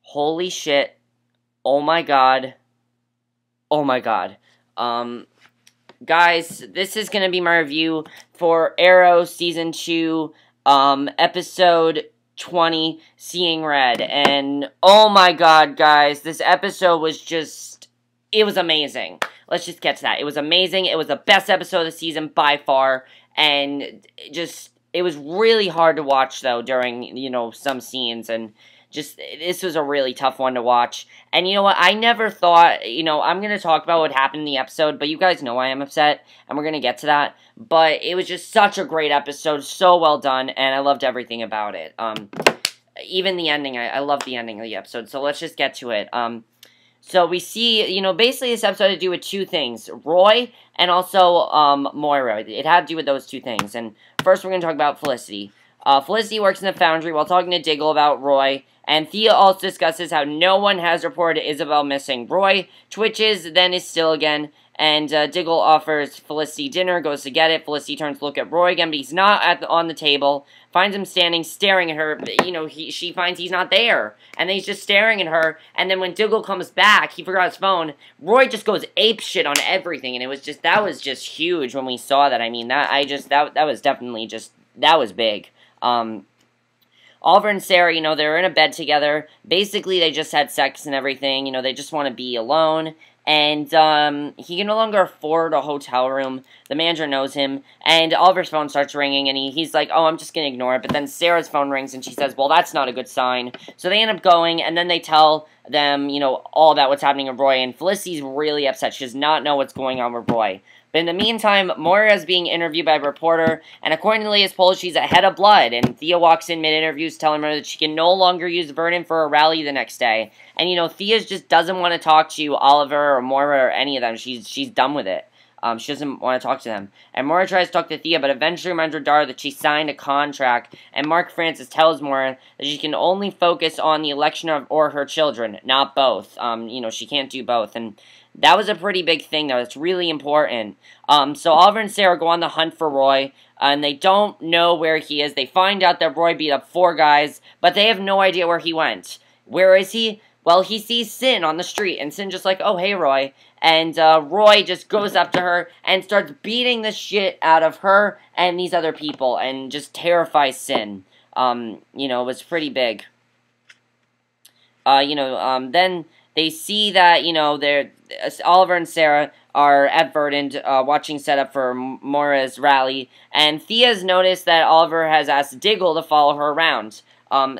Holy shit. Oh my god. Oh my god. Guys, this is gonna be my review for Arrow Season 2, Episode 20, Seeing Red. And, oh my god, guys, this episode was just, it was amazing. Let's just get to that. It was amazing. It was the best episode of the season by far. And just, it was really hard to watch, though, during, some scenes. And just, this was a really tough one to watch. And you know what, I never thought, I'm going to talk about what happened in the episode, but you guys know I am upset, and we're going to get to that. But it was just such a great episode, so well done, and I loved everything about it. Even the ending, I loved the ending of the episode, so let's just get to it. So we see, basically this episode had to do with two things, Roy and also Moira. It had to do with those two things, and first we're going to talk about Felicity. Felicity works in the foundry while talking to Diggle about Roy, and Thea also discusses how no one has reported Isabel missing. Roy twitches, then is still again, and Diggle offers Felicity dinner, goes to get it. Felicity turns to look at Roy again, but he's not on the table, finds him standing, staring at her. She finds he's not there, and then he's just staring at her, and then when Diggle comes back, he forgot his phone, Roy just goes ape shit on everything, and that was just huge when we saw that. I mean, that was definitely just, that was big. Oliver and Sara, they're in a bed together. Basically, they just had sex and everything. They just want to be alone. And, he can no longer afford a hotel room. The manager knows him. And Oliver's phone starts ringing, and he's like, oh, I'm just gonna ignore it. But then Sarah's phone rings, and she says, well, that's not a good sign. So they end up going, and then they tell them, all about what's happening with Roy. And Felicity's really upset. She does not know what's going on with Roy. But in the meantime, Moira is being interviewed by a reporter, and according to Leah's poll, she's ahead of Blood, and Thea walks in mid-interviews telling her that she can no longer use Vernon for a rally the next day. And, Thea just doesn't want to talk to Oliver or Moira or any of them. She's done with it. She doesn't want to talk to them. And Moira tries to talk to Thea, but eventually reminds Radar that she signed a contract, and Mark Francis tells Moira that she can only focus on the election or her children, not both. She can't do both, and that was a pretty big thing, though. It's really important. So Oliver and Sara go on the hunt for Roy, and they don't know where he is. They find out that Roy beat up 4 guys, but they have no idea where he went. Where is he? Well, he sees Sin on the street, and Sin just like, oh, hey, Roy. And Roy just goes up to her and starts beating the shit out of her and these other people, and just terrifies Sin. It was pretty big. Then they see that, Oliver and Sara are at Verdant, watching setup for Moira's rally, and Thea's noticed that Oliver has asked Diggle to follow her around.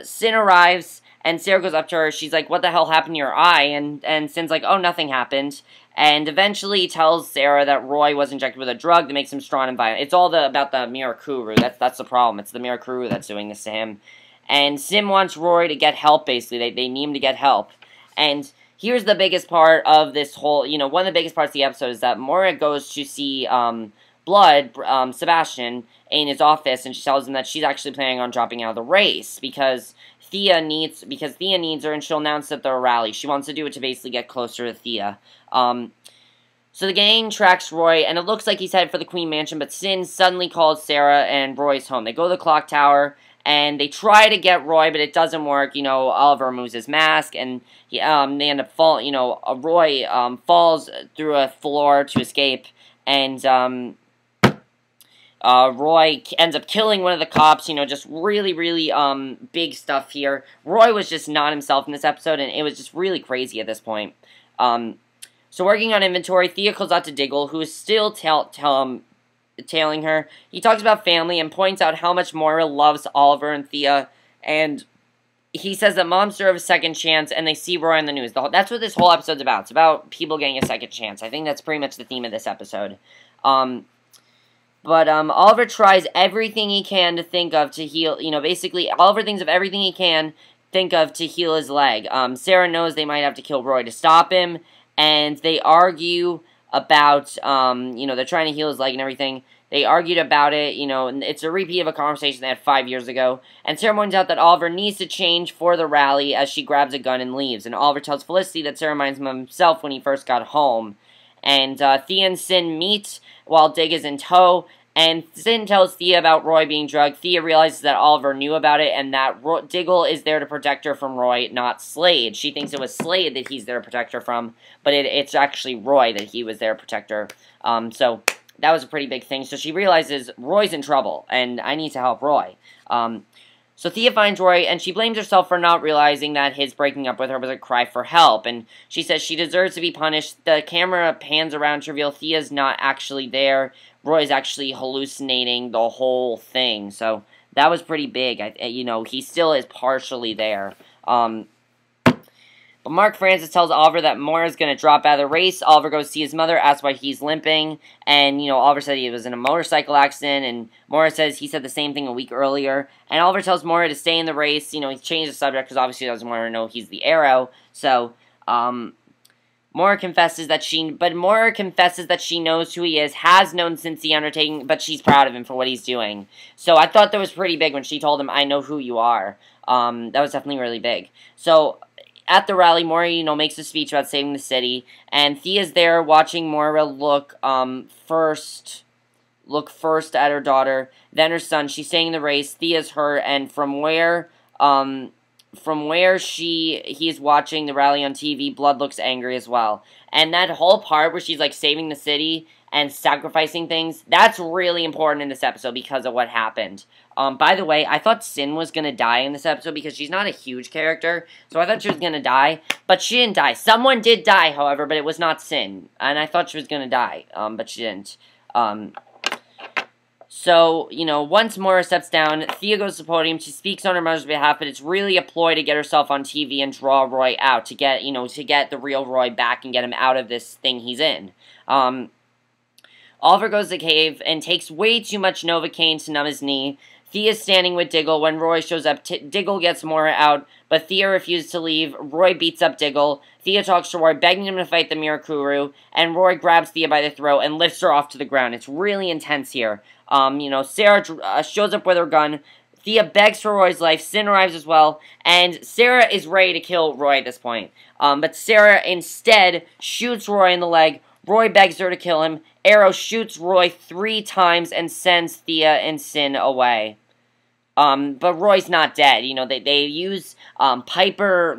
Sin arrives, and Sara goes up to her. She's like, what the hell happened to your eye? And Sin's like, oh, nothing happened. And eventually tells Sara that Roy was injected with a drug that makes him strong and violent. It's all about the Mirakuru. That's the problem. It's the Mirakuru that's doing this to him. And Sin wants Roy to get help, basically. They need him to get help. And here's the biggest part of this whole, one of the biggest parts of the episode is that Moira goes to see Blood, Sebastian, in his office, and she tells him that she's actually planning on dropping out of the race because Thea needs her, and she'll announce at the rally. She wants to do it to basically get closer to Thea. So the gang tracks Roy, and it looks like he's headed for the Queen Mansion, but Sin suddenly calls Sara and Roy's home. They go to the clock tower, and they try to get Roy, but it doesn't work. Oliver removes his mask, and they end up falling. Roy falls through a floor to escape, and Roy ends up killing one of the cops. Just really, really big stuff here. Roy was just not himself in this episode, and it was just really crazy at this point. So working on inventory, Thea calls out to Diggle, who is still tailing her. He talks about family and points out how much Moira loves Oliver and Thea, and he says that moms deserve a second chance, and they see Roy on the news. That's what this whole episode's about. It's about people getting a second chance. I think that's pretty much the theme of this episode. But Oliver tries everything he can to think of to heal, basically, Oliver thinks of everything he can think of to heal his leg. Sara knows they might have to kill Roy to stop him, and they argue about, they're trying to heal his leg and everything. They argued about it, and it's a repeat of a conversation they had 5 years ago. And Sara points out that Oliver needs to change for the rally as she grabs a gun and leaves. And Oliver tells Felicity that Sara reminds him of himself when he first got home. And Thea and Sin meet while Dig is in tow. And Sin tells Thea about Roy being drugged. Thea realizes that Oliver knew about it and that Diggle is there to protect her from Roy, not Slade. She thinks it was Slade that he's there to protect her from, but it's actually Roy that he was there to protect her. So that was a pretty big thing. So she realizes Roy's in trouble, and I need to help Roy. So Thea finds Roy, and she blames herself for not realizing that his breaking up with her was a cry for help, and she says she deserves to be punished. The camera pans around to reveal Thea's not actually there. Roy's actually hallucinating the whole thing, so that was pretty big. You know, he still is partially there. But Mark Francis tells Oliver that Moira's going to drop out of the race. Oliver goes to see his mother, asks why he's limping, and, you know, Oliver said he was in a motorcycle accident, and Moira says he said the same thing a week earlier, and Oliver tells Moira to stay in the race. You know, he changed the subject because obviously he doesn't want her to know he's the Arrow, so, Moira confesses that she knows who he is, has known since the undertaking, but she's proud of him for what he's doing. So I thought that was pretty big when she told him, I know who you are. That was definitely really big. So at the rally, Moira, you know, makes a speech about saving the city, and Thea's there watching Moira look first at her daughter, then her son. She's staying in the race. Thea's hurt, and from where he is watching the rally on TV, Blood looks angry as well. And that whole part where she's like saving the city and sacrificing things, that's really important in this episode because of what happened. By the way, I thought Sin was going to die in this episode because she's not a huge character, so I thought she was going to die, but she didn't die. Someone did die, however, but it was not Sin, and I thought she was going to die, but she didn't. So, you know, once Moira steps down, Thea goes to the podium. She speaks on her mother's behalf, but it's really a ploy to get herself on TV and draw Roy out, to get the real Roy back and get him out of this thing he's in. Oliver goes to the cave and takes way too much Novocaine to numb his knee. Thea's standing with Diggle. When Roy shows up, Diggle gets Moira out, but Thea refuses to leave. Roy beats up Diggle. Thea talks to Roy, begging him to fight the Mirakuru, and Roy grabs Thea by the throat and lifts her off to the ground. It's really intense here. You know, Sara shows up with her gun. Thea begs for Roy's life. Sin arrives as well, and Sara is ready to kill Roy at this point. But Sara instead shoots Roy in the leg. Roy begs her to kill him. Arrow shoots Roy 3 times and sends Thea and Sin away. But Roy's not dead. You know, they use Viper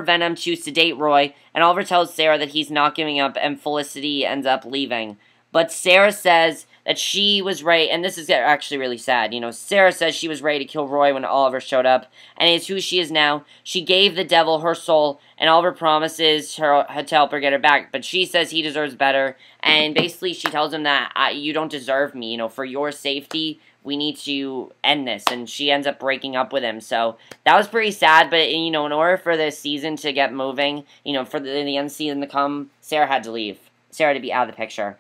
Venom to sedate Roy, and Oliver tells Sara that he's not giving up, and Felicity ends up leaving. But Sara says that she was ready, and this is actually really sad. You know, Sara says she was ready to kill Roy when Oliver showed up, and it's who she is now. She gave the devil her soul, and Oliver promises her to help her get her back, but she says he deserves better, and basically she tells him that you don't deserve me, you know, for your safety, we need to end this, and she ends up breaking up with him. So that was pretty sad, but, you know, in order for this season to get moving, you know, for the end season to come, Sara had to leave. Sara to be out of the picture.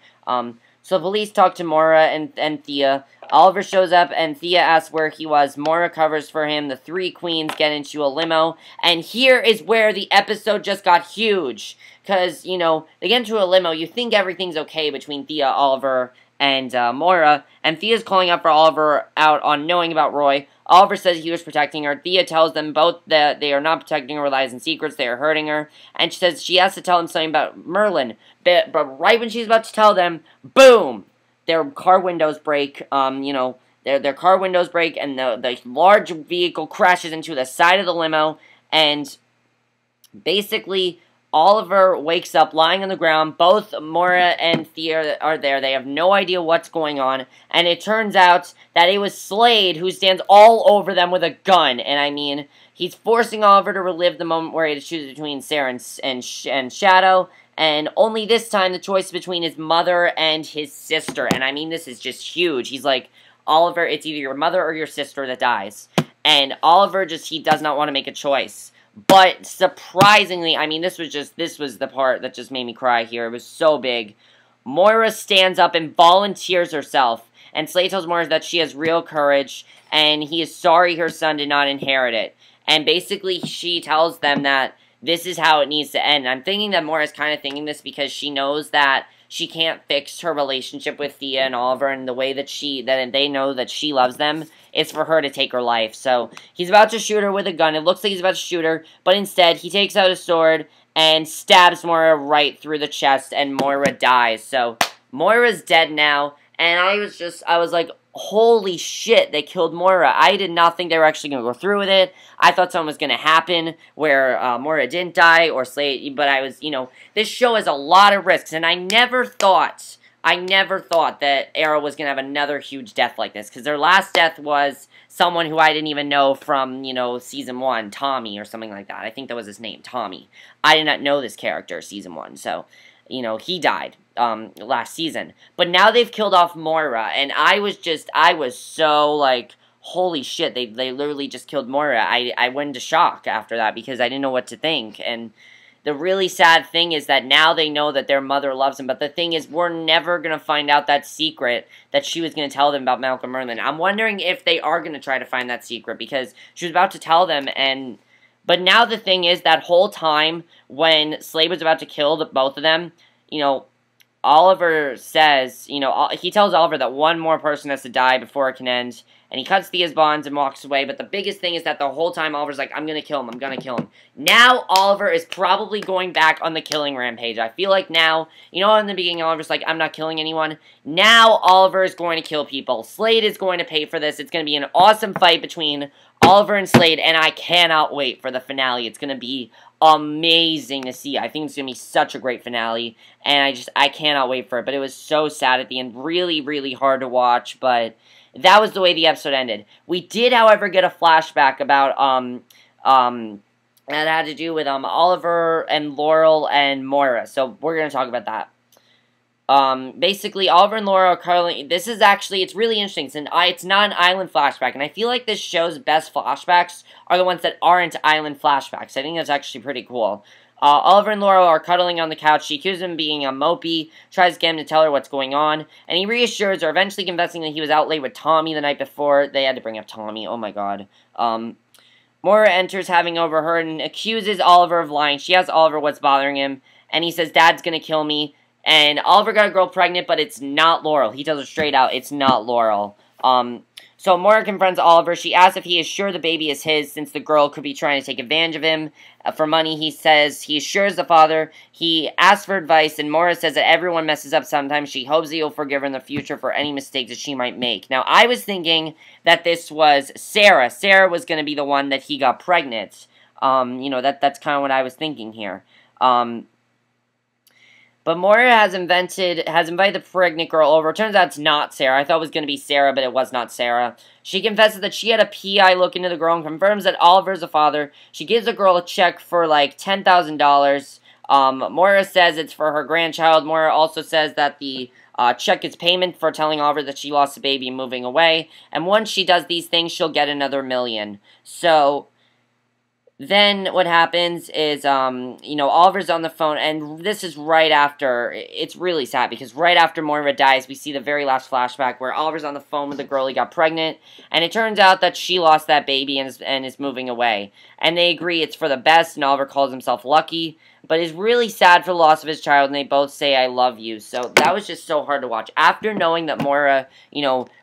So police talk to Moira and Thea. Oliver shows up, and Thea asks where he was. Moira covers for him. The 3 queens get into a limo, and here is where the episode just got huge. Because, you know, they get into a limo, you think everything's okay between Thea, Oliver, and Moira, and Thea's calling out for Oliver out on knowing about Roy. Oliver says he was protecting her. Thea tells them both that they are not protecting her lies and secrets, they are hurting her, and she says she has to tell them something about Merlin, but right when she's about to tell them, boom! Their car windows break, you know, their car windows break, and the large vehicle crashes into the side of the limo, and basically Oliver wakes up lying on the ground. Both Moira and Thea are there. They have no idea what's going on. And it turns out that it was Slade who stands all over them with a gun. And I mean, he's forcing Oliver to relive the moment where he had to choose between Sara and Shadow. And only this time the choice between his mother and his sister. And I mean, this is just huge. He's like, Oliver, it's either your mother or your sister that dies. And Oliver he does not want to make a choice. But surprisingly, I mean, this was the part that just made me cry here. It was so big. Moira stands up and volunteers herself. And Slade tells Moira that she has real courage, and he is sorry her son did not inherit it. And basically, she tells them that this is how it needs to end. I'm thinking that Moira's kind of thinking this because she knows that she can't fix her relationship with Thea and Oliver, and the way that they know that she loves them is for her to take her life. So he's about to shoot her with a gun. It looks like he's about to shoot her, but instead he takes out a sword and stabs Moira right through the chest, and Moira dies. So Moira's dead now, And I was like, holy shit, they killed Moira. I did not think they were actually going to go through with it. I thought something was going to happen where Moira didn't die or Slade, but I was, this show has a lot of risks, and I never thought that Arrow was going to have another huge death like this, because their last death was someone who I didn't even know from, Season 1, Tommy or something like that. I think that was his name, Tommy. I did not know this character, Season 1, so, he died last season. But now they've killed off Moira, and I was so, like, holy shit, they literally just killed Moira. I went into shock after that because I didn't know what to think, and the really sad thing is that now they know that their mother loves them, but the thing is, we're never going to find out that secret that she was going to tell them about Malcolm Merlyn. I'm wondering if they are going to try to find that secret, because she was about to tell them, but now the thing is, that whole time when Slade was about to kill both of them, Oliver says, he tells Oliver that one more person has to die before it can end, and he cuts Thea's bonds and walks away, but the biggest thing is that the whole time Oliver's like, I'm gonna kill him, I'm gonna kill him. Now Oliver is probably going back on the killing rampage. I feel like now, in the beginning Oliver's like, I'm not killing anyone. Now Oliver is going to kill people. Slade is going to pay for this. It's going to be an awesome fight between Oliver and Slade, and I cannot wait for the finale. It's going to be amazing to see. I think it's going to be such a great finale, and I cannot wait for it. But it was so sad at the end. Really, really hard to watch, but that was the way the episode ended. We did, however, get a flashback about, that had to do with, Oliver and Laurel and Moira, so we're going to talk about that. Basically, Oliver and Laura are cuddling. This is actually, it's really interesting. It's not an island flashback, and I feel like this show's best flashbacks are the ones that aren't island flashbacks. I think that's actually pretty cool. Oliver and Laura are cuddling on the couch. She accuses him of being a mopey, tries to get him to tell her what's going on, and he reassures her, eventually confessing that he was out late with Tommy the night before. They had to bring up Tommy, oh my god. Moira enters, having overheard, and accuses Oliver of lying. She asks Oliver what's bothering him, and he says, Dad's gonna kill me. And Oliver got a girl pregnant, but it's not Laurel. He tells her straight out, it's not Laurel. So Moira confronts Oliver. She asks if he is sure the baby is his, since the girl could be trying to take advantage of him for money. He says he assures the father. He asks for advice, and Moira says that everyone messes up sometimes. She hopes he'll forgive her in the future for any mistakes that she might make. Now, I was thinking that this was Sara. Sara was going to be the one that he got pregnant. That's kind of what I was thinking here. But Moira has invited the pregnant girl over. It turns out it's not Sara. I thought it was going to be Sara, but it was not Sara. She confesses that she had a PI look into the girl and confirms that Oliver is the father. She gives the girl a check for like $10,000. Moira says it's for her grandchild. Moira also says that the check is payment for telling Oliver that she lost the baby and moving away. And once she does these things, she'll get another $1 million. So then what happens is, Oliver's on the phone, and this is right after, it's really sad, because right after Moira dies, we see the very last flashback where Oliver's on the phone with the girl he got pregnant, and it turns out that she lost that baby and is moving away. And they agree it's for the best, and Oliver calls himself lucky, but is really sad for the loss of his child, and they both say, I love you. So that was just so hard to watch. After knowing that Moira,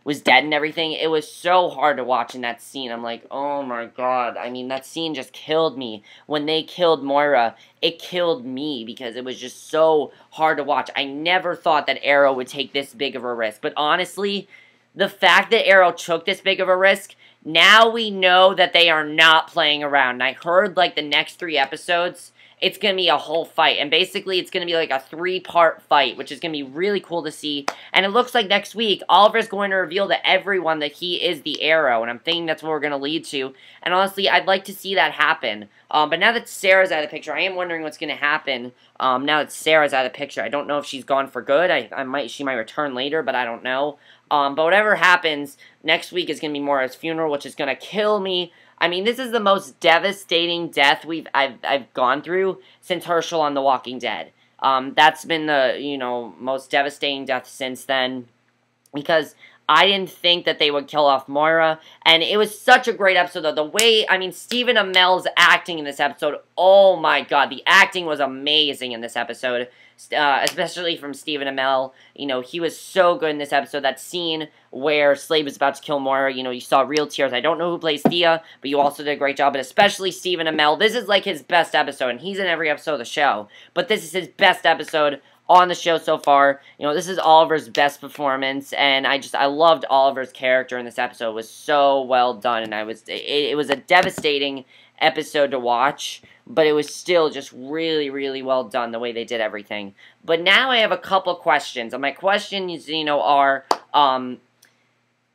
was dead and everything, it was so hard to watch in that scene. I'm like, oh my god. I mean, that scene just killed me. When they killed Moira, it killed me because it was just so hard to watch. I never thought that Arrow would take this big of a risk. But honestly, the fact that Arrow took this big of a risk, now we know that they are not playing around. And I heard, like, the next 3 episodes, it's going to be a whole fight. And basically, it's going to be like a 3-part fight, which is going to be really cool to see. And it looks like next week, Oliver's going to reveal to everyone that he is the Arrow. And I'm thinking that's what we're going to lead to. And honestly, I'd like to see that happen. But now that Sarah's out of the picture, I am wondering what's going to happen now that Sarah's out of the picture. I don't know if she's gone for good. She might return later, but I don't know. But whatever happens, next week is going to be Moira's funeral, which is going to kill me. I mean, this is the most devastating death I've gone through since Herschel on The Walking Dead. That's been the, most devastating death since then, because I didn't think that they would kill off Moira, and it was such a great episode, though. The way, Stephen Amell's acting in this episode, oh my god, the acting was amazing in this episode, especially from Stephen Amell. He was so good in this episode. That scene where Slade was about to kill Moira, you saw real tears. I don't know who plays Thea, but you also did a great job, but especially Stephen Amell. This is like his best episode, and he's in every episode of the show, but this is his best episode on the show so far. You know, this is Oliver's best performance, and I loved Oliver's character in this episode. It was so well done, and it was a devastating episode to watch, but it was still just really, really well done the way they did everything. But now I have a couple questions, and my questions, you know, are,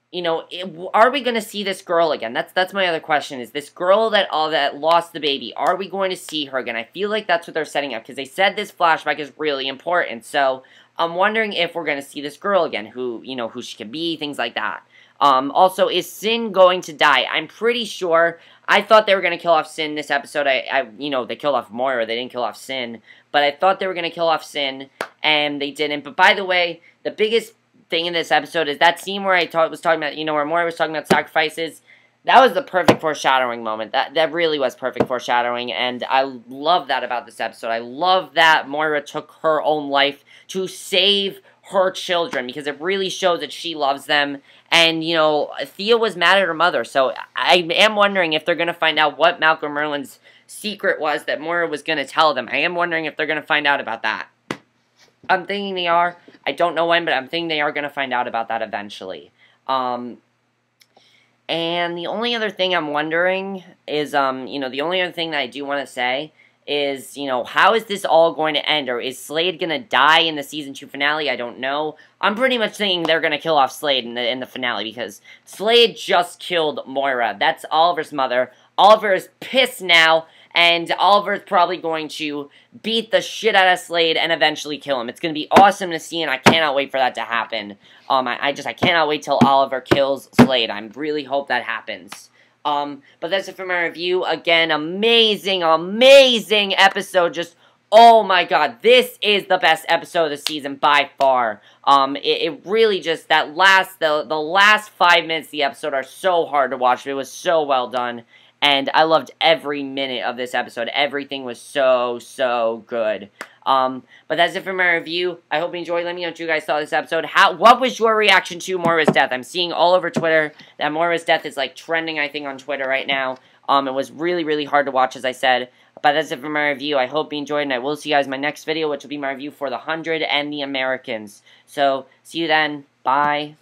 you know, are we going to see this girl again? That's my other question, is this girl that lost the baby, are we going to see her again? I feel like that's what they're setting up, because they said this flashback is really important, so I'm wondering if we're going to see this girl again, who, you know, who she could be, things like that. Also, is Sin going to die? I'm pretty sure. I thought they were going to kill off Sin this episode. You know, they killed off Moira. They didn't kill off Sin. But I thought they were going to kill off Sin, and they didn't. But by the way, the biggest thing in this episode is that scene where was talking about, you know, where Moira was talking about sacrifices. That was the perfect foreshadowing moment. That really was perfect foreshadowing, and I love that about this episode. I love that Moira took her own life to save her children, because it really shows that she loves them. And, you know, Thea was mad at her mother, so I am wondering if they're going to find out what Malcolm Merlin's secret was that Moira was going to tell them. I am wondering if they're going to find out about that. I'm thinking they are. I don't know when, but I'm thinking they are going to find out about that eventually. And the only other thing I'm wondering is, you know, the only other thing that I do want to say is, you know, how is this all going to end? Or is Slade going to die in the Season 2 finale? I don't know. I'm pretty much thinking they're going to kill off Slade in the finale, because Slade just killed Moira. That's Oliver's mother. Oliver is pissed now, and Oliver's probably going to beat the shit out of Slade and eventually kill him. It's going to be awesome to see, and I cannot wait for that to happen. I cannot wait till Oliver kills Slade. I really hope that happens. But that's it for my review. Again, amazing, amazing episode. Just, oh my god, this is the best episode of the season by far. It really just, the last 5 minutes of the episode are so hard to watch. It was so well done. And I loved every minute of this episode. Everything was so, so good. But that's it for my review. I hope you enjoyed. Let me know what you guys thought of this episode. What was your reaction to Moira's death? I'm seeing all over Twitter that Moira's death is, like, trending, I think, on Twitter right now. It was really, really hard to watch, as I said. But that's it for my review. I hope you enjoyed, and I will see you guys in my next video, which will be my review for The 100 and The Americans. So, see you then. Bye.